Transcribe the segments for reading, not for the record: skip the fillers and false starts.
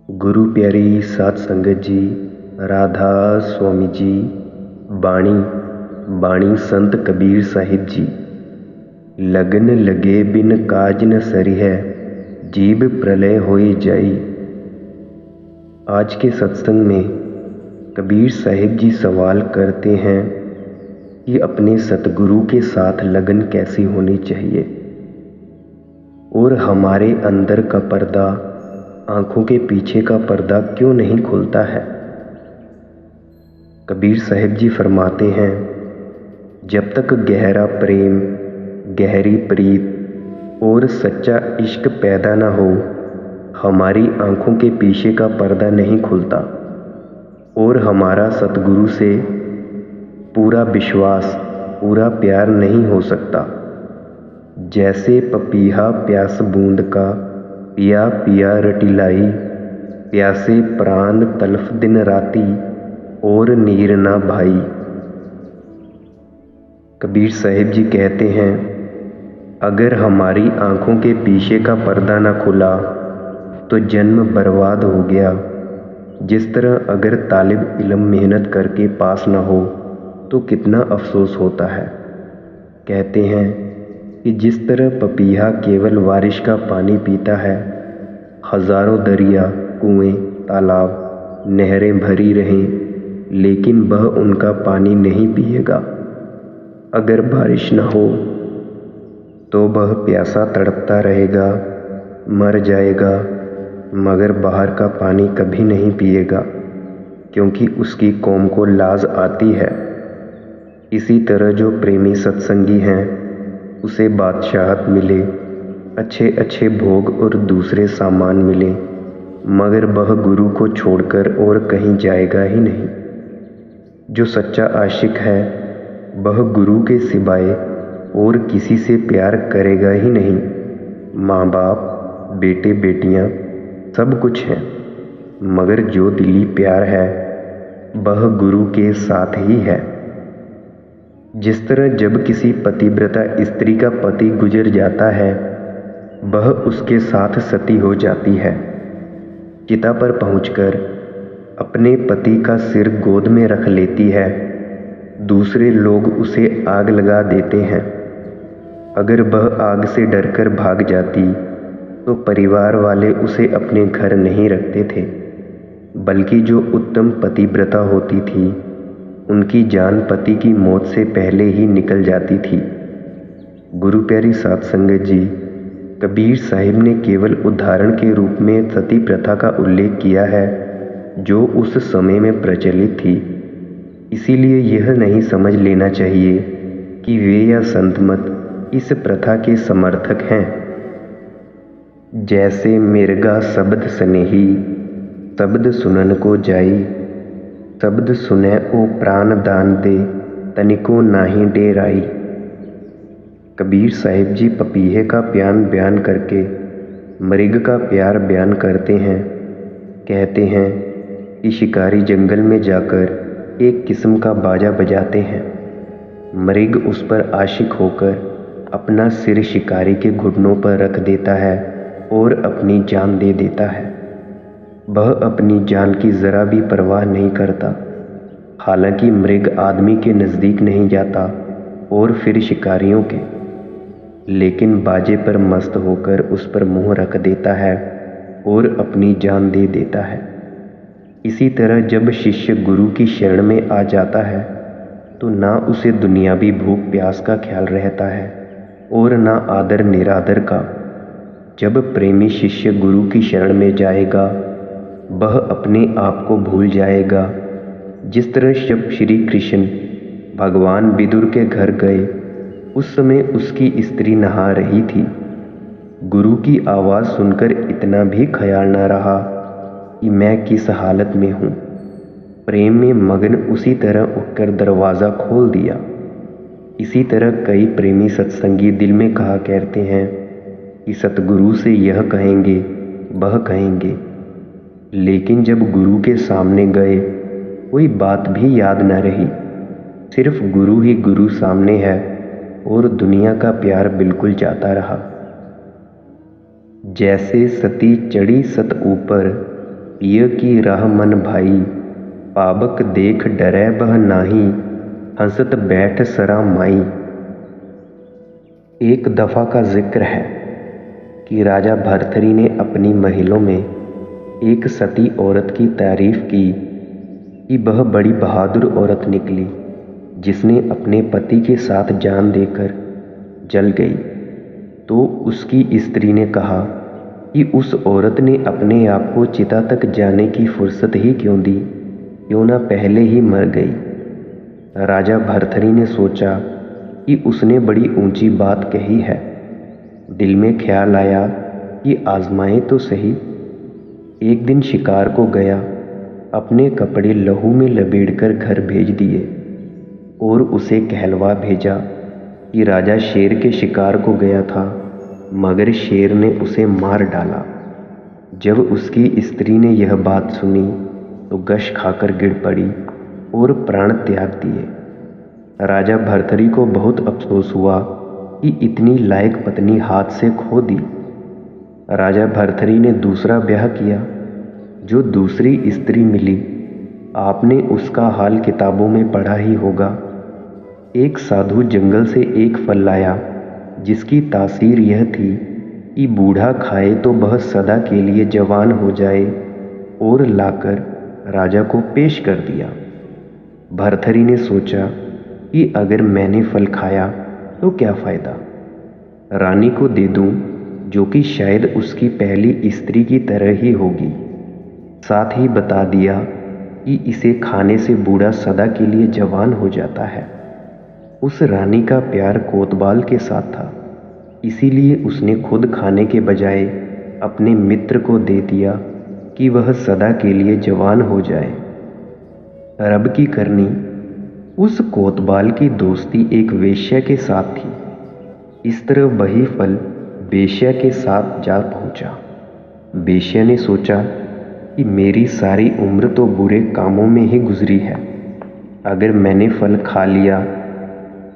गुरु प्यारी साध संगत जी, राधा स्वामी जी, बाणी बाणी संत कबीर साहिब जी। लगन लगे बिन काज न सरिहै, जीव प्रलय होई जाई। आज के सत्संग में कबीर साहिब जी सवाल करते हैं कि अपने सतगुरु के साथ लगन कैसी होनी चाहिए और हमारे अंदर का पर्दा, आंखों के पीछे का पर्दा क्यों नहीं खुलता है। कबीर साहिब जी फरमाते हैं, जब तक गहरा प्रेम, गहरी प्रीत और सच्चा इश्क पैदा न हो, हमारी आंखों के पीछे का पर्दा नहीं खुलता और हमारा सतगुरु से पूरा विश्वास, पूरा प्यार नहीं हो सकता। जैसे पपीहा प्यास बूंद का, पिया पिया रटी लाई, प्यासे प्राण तलफ दिन राती, और नीर ना भाई। कबीर साहिब जी कहते हैं, अगर हमारी आंखों के पीछे का पर्दा ना खुला तो जन्म बर्बाद हो गया। जिस तरह अगर तालिब इल्म मेहनत करके पास ना हो तो कितना अफसोस होता है। कहते हैं कि जिस तरह पपीहा केवल बारिश का पानी पीता है, हजारों दरिया, कुएं, तालाब, नहरें भरी रहें लेकिन वह उनका पानी नहीं पिएगा। अगर बारिश न हो तो वह प्यासा तड़पता रहेगा, मर जाएगा, मगर बाहर का पानी कभी नहीं पिएगा क्योंकि उसकी कौम को लाज आती है। इसी तरह जो प्रेमी सत्संगी हैं उसे बादशाहत मिले, अच्छे अच्छे भोग और दूसरे सामान मिले, मगर वह गुरु को छोड़कर और कहीं जाएगा ही नहीं। जो सच्चा आशिक है वह गुरु के सिवाय और किसी से प्यार करेगा ही नहीं। माँ बाप, बेटे बेटियाँ सब कुछ हैं, मगर जो दिली प्यार है वह गुरु के साथ ही है। जिस तरह जब किसी पतिव्रता स्त्री का पति गुजर जाता है, वह उसके साथ सती हो जाती है। चिता पर पहुंचकर अपने पति का सिर गोद में रख लेती है, दूसरे लोग उसे आग लगा देते हैं। अगर वह आग से डरकर भाग जाती तो परिवार वाले उसे अपने घर नहीं रखते थे, बल्कि जो उत्तम पतिव्रता होती थी उनकी जान पति की मौत से पहले ही निकल जाती थी। गुरु प्यारी साध संगत जी, कबीर साहिब ने केवल उदाहरण के रूप में सती प्रथा का उल्लेख किया है जो उस समय में प्रचलित थी। इसीलिए यह नहीं समझ लेना चाहिए कि वे या संत मत इस प्रथा के समर्थक हैं। जैसे मिर्गा शब्द स्नेही, शब्द सुनन को जाई, शब्द सुने ओ प्राण दान दे, तनिको नाही डेराई। कबीर साहिब जी पपीहे का प्यार बयान करके मृग का प्यार बयान करते हैं। कहते हैं कि शिकारी जंगल में जाकर एक किस्म का बाजा बजाते हैं। मृग उस पर आशिक होकर अपना सिर शिकारी के घुटनों पर रख देता है और अपनी जान दे देता है। वह अपनी जान की जरा भी परवाह नहीं करता। हालांकि मृग आदमी के नज़दीक नहीं जाता और फिर शिकारियों के, लेकिन बाजे पर मस्त होकर उस पर मुंह रख देता है और अपनी जान दे देता है। इसी तरह जब शिष्य गुरु की शरण में आ जाता है तो ना उसे दुनियावी भूख प्यास का ख्याल रहता है और ना आदर निरादर का। जब प्रेमी शिष्य गुरु की शरण में जाएगा वह अपने आप को भूल जाएगा। जिस तरह जब श्री कृष्ण भगवान विदुर के घर गए उस समय उसकी स्त्री नहा रही थी। गुरु की आवाज़ सुनकर इतना भी ख्याल न रहा कि मैं किस हालत में हूँ। प्रेम में मगन उसी तरह उठकर दरवाज़ा खोल दिया। इसी तरह कई प्रेमी सत्संगी दिल में कहा करते हैं कि सतगुरु से यह कहेंगे, वह कहेंगे, लेकिन जब गुरु के सामने गए कोई बात भी याद न रही। सिर्फ गुरु ही गुरु सामने है और दुनिया का प्यार बिल्कुल जाता रहा। जैसे सती चढ़ी सत ऊपर, पिय की राह मन भाई, पावक देख डरै बह नाही, हंसत बैठ सरा माई। एक दफ़ा का जिक्र है कि राजा भर्तरी ने अपनी महलों में एक सती औरत की तारीफ की कि वह बड़ी बहादुर औरत निकली, जिसने अपने पति के साथ जान देकर जल गई। तो उसकी स्त्री ने कहा कि उस औरत ने अपने आप को चिता तक जाने की फुर्सत ही क्यों दी, क्यों ना पहले ही मर गई। राजा भर्तरी ने सोचा कि उसने बड़ी ऊंची बात कही है। दिल में ख्याल आया कि आजमाए तो सही। एक दिन शिकार को गया, अपने कपड़े लहू में लपेटकर घर भेज दिए और उसे कहलवा भेजा कि राजा शेर के शिकार को गया था, मगर शेर ने उसे मार डाला। जब उसकी स्त्री ने यह बात सुनी तो गश खाकर गिर पड़ी और प्राण त्याग दिए। राजा भर्तरी को बहुत अफसोस हुआ कि इतनी लायक पत्नी हाथ से खो दी। राजा भर्तरी ने दूसरा ब्याह किया। जो दूसरी स्त्री मिली, आपने उसका हाल किताबों में पढ़ा ही होगा। एक साधु जंगल से एक फल लाया, जिसकी तासीर यह थी कि बूढ़ा खाए तो वह सदा के लिए जवान हो जाए, और लाकर राजा को पेश कर दिया। भर्तरी ने सोचा कि अगर मैंने फल खाया तो क्या फ़ायदा, रानी को दे दूं, जो कि शायद उसकी पहली स्त्री की तरह ही होगी। साथ ही बता दिया कि इसे खाने से बूढ़ा सदा के लिए जवान हो जाता है। उस रानी का प्यार कोतवाल के साथ था, इसीलिए उसने खुद खाने के बजाय अपने मित्र को दे दिया कि वह सदा के लिए जवान हो जाए। रब की करनी, उस कोतवाल की दोस्ती एक वेश्या के साथ थी। इस तरह वही फल वेश्या के साथ जा पहुंचा। वेश्या ने सोचा कि मेरी सारी उम्र तो बुरे कामों में ही गुजरी है, अगर मैंने फल खा लिया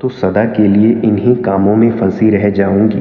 तो सदा के लिए इन्हीं कामों में फंसी रह जाऊंगी।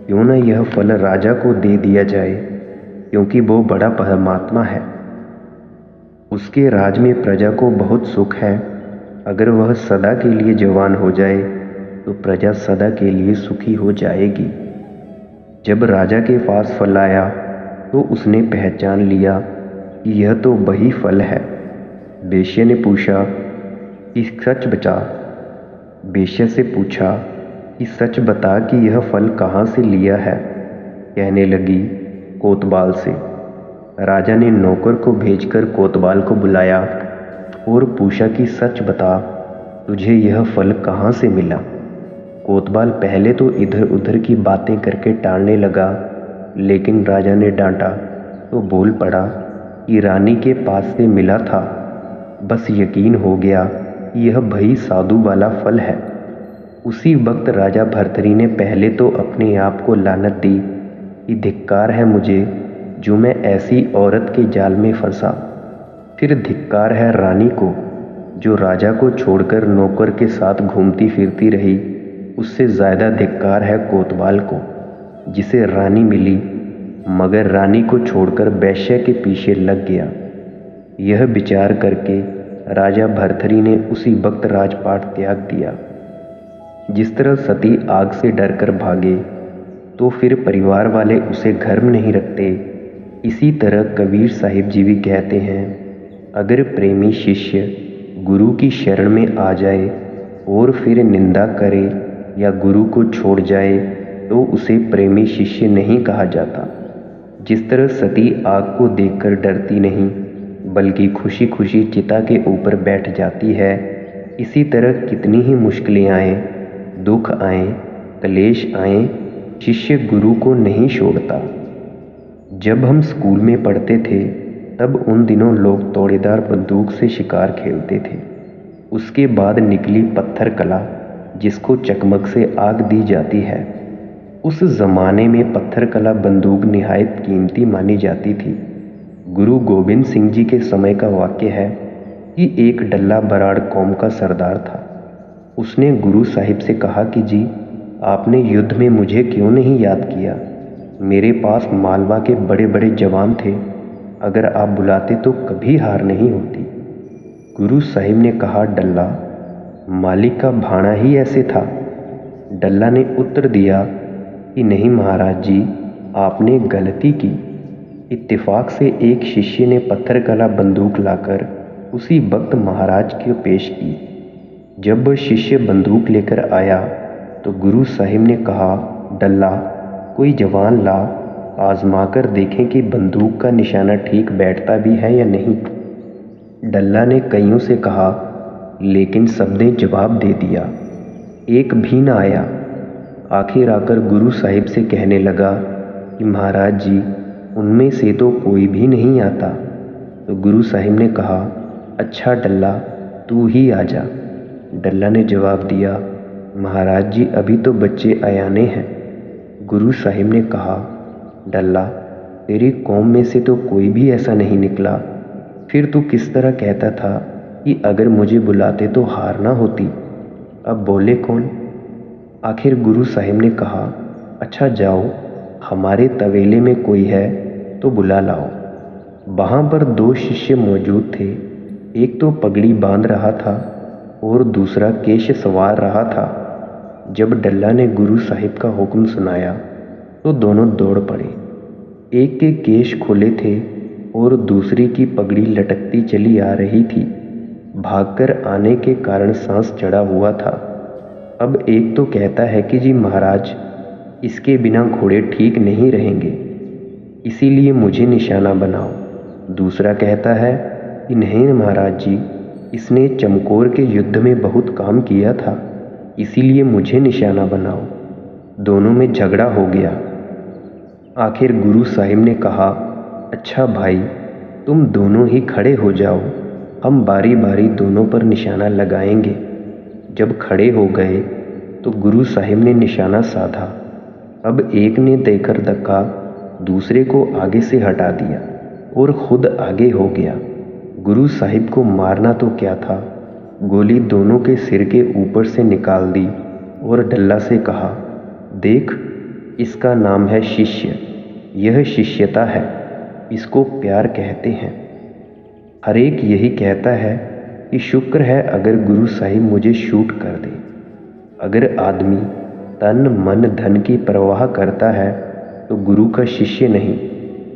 क्यों न यह फल राजा को दे दिया जाए, क्योंकि वो बड़ा परमात्मा है। उसके राज में प्रजा को बहुत सुख है। अगर वह सदा के लिए जवान हो जाए तो प्रजा सदा के लिए सुखी हो जाएगी। जब राजा के पास फल आया तो उसने पहचान लिया कि यह तो वही फल है। वेश्या ने पूछा कि सच बता। वेश्या से पूछा कि सच बता कि यह फल कहाँ से लिया है। कहने लगी, कोतवाल से। राजा ने नौकर को भेजकर कोतवाल को बुलाया और पूछा कि सच बता, तुझे यह फल कहाँ से मिला। कोतवाल पहले तो इधर उधर की बातें करके टालने लगा, लेकिन राजा ने डांटा तो बोल पड़ा कि रानी के पास से मिला था। बस यकीन हो गया कि यह वही साधु वाला फल है। उसी वक्त राजा भर्तरी ने पहले तो अपने आप को लानत दी कि धिक्कार है मुझे, जो मैं ऐसी औरत के जाल में फंसा। फिर धिक्कार है रानी को, जो राजा को छोड़कर नौकर के साथ घूमती फिरती रही। उससे ज़्यादा धिक्कार है कोतवाल को, जिसे रानी मिली मगर रानी को छोड़कर वेश्या के पीछे लग गया। यह विचार करके राजा भर्तरी ने उसी वक्त राजपाट त्याग दिया। जिस तरह सती आग से डरकर भागे तो फिर परिवार वाले उसे घर में नहीं रखते, इसी तरह कबीर साहिब जी भी कहते हैं, अगर प्रेमी शिष्य गुरु की शरण में आ जाए और फिर निंदा करे या गुरु को छोड़ जाए तो उसे प्रेमी शिष्य नहीं कहा जाता। जिस तरह सती आग को देखकर डरती नहीं, बल्कि खुशी खुशी चिता के ऊपर बैठ जाती है, इसी तरह कितनी ही मुश्किलें आए, दुख आए, क्लेश आए, शिष्य गुरु को नहीं छोड़ता। जब हम स्कूल में पढ़ते थे तब उन दिनों लोग तोड़ेदार बंदूक से शिकार खेलते थे। उसके बाद निकली पत्थर कला, जिसको चकमक से आग दी जाती है। उस जमाने में पत्थर कला बंदूक निहायत कीमती मानी जाती थी। गुरु गोबिंद सिंह जी के समय का वाक्य है कि एक डल्ला बराड़ कौम का सरदार था। उसने गुरु साहिब से कहा कि जी, आपने युद्ध में मुझे क्यों नहीं याद किया। मेरे पास मालवा के बड़े बड़े जवान थे, अगर आप बुलाते तो कभी हार नहीं होती। गुरु साहिब ने कहा, डल्ला, मालिक का भाणा ही ऐसे था। डल्ला ने उत्तर दिया कि नहीं महाराज जी, आपने गलती की। इत्तेफाक से एक शिष्य ने पत्थर कला बंदूक लाकर उसी वक्त महाराज को पेश की। जब वह शिष्य बंदूक लेकर आया तो गुरु साहिब ने कहा, डल्ला, कोई जवान ला, आजमाकर देखें कि बंदूक का निशाना ठीक बैठता भी है या नहीं। डल्ला ने कईयों से कहा, लेकिन सबने जवाब दे दिया, एक भी ना आया। आखिर आकर गुरु साहिब से कहने लगा कि महाराज जी, उनमें से तो कोई भी नहीं आता। तो गुरु साहिब ने कहा, अच्छा डल्ला, तू ही आ जा। डल्ला ने जवाब दिया, महाराज जी, अभी तो बच्चे अयाने हैं। गुरु साहिब ने कहा, डल्ला, तेरी कौम में से तो कोई भी ऐसा नहीं निकला, फिर तू किस तरह कहता था कि अगर मुझे बुलाते तो हार ना होती। अब बोले कौन? आखिर गुरु साहिब ने कहा, अच्छा जाओ, हमारे तवेले में कोई है तो बुला लाओ। वहाँ पर 2 शिष्य मौजूद थे। एक तो पगड़ी बांध रहा था और दूसरा केश संवार रहा था। जब डल्ला ने गुरु साहिब का हुक्म सुनाया तो दोनों दौड़ पड़े। एक के केश खुले थे और दूसरे की पगड़ी लटकती चली आ रही थी। भागकर आने के कारण सांस चढ़ा हुआ था। अब एक तो कहता है कि जी महाराज, इसके बिना घोड़े ठीक नहीं रहेंगे, इसीलिए मुझे निशाना बनाओ। दूसरा कहता है कि नहीं महाराज जी, इसने चमकौर के युद्ध में बहुत काम किया था, इसीलिए मुझे निशाना बनाओ। दोनों में झगड़ा हो गया। आखिर गुरु साहिब ने कहा, अच्छा भाई, तुम दोनों ही खड़े हो जाओ, हम बारी बारी दोनों पर निशाना लगाएंगे। जब खड़े हो गए तो गुरु साहिब ने निशाना साधा। अब एक ने देकर धक्का दूसरे को आगे से हटा दिया और खुद आगे हो गया। गुरु साहिब को मारना तो क्या था, गोली दोनों के सिर के ऊपर से निकाल दी और डल्ला से कहा, देख, इसका नाम है शिष्य, यह शिष्यता है, इसको प्यार कहते हैं। हर एक यही कहता है कि शुक्र है अगर गुरु साहिब मुझे शूट कर दे। अगर आदमी तन मन धन की परवाह करता है तो गुरु का शिष्य नहीं,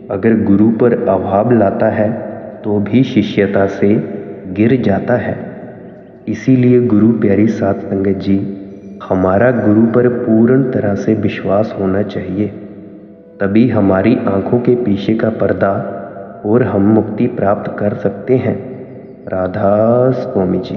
अगर गुरु पर अभाव लाता है तो भी शिष्यता से गिर जाता है। इसीलिए गुरु प्यारी साध संगत जी, हमारा गुरु पर पूर्ण तरह से विश्वास होना चाहिए, तभी हमारी आंखों के पीछे का पर्दा और हम मुक्ति प्राप्त कर सकते हैं। राधा स्वामी जी।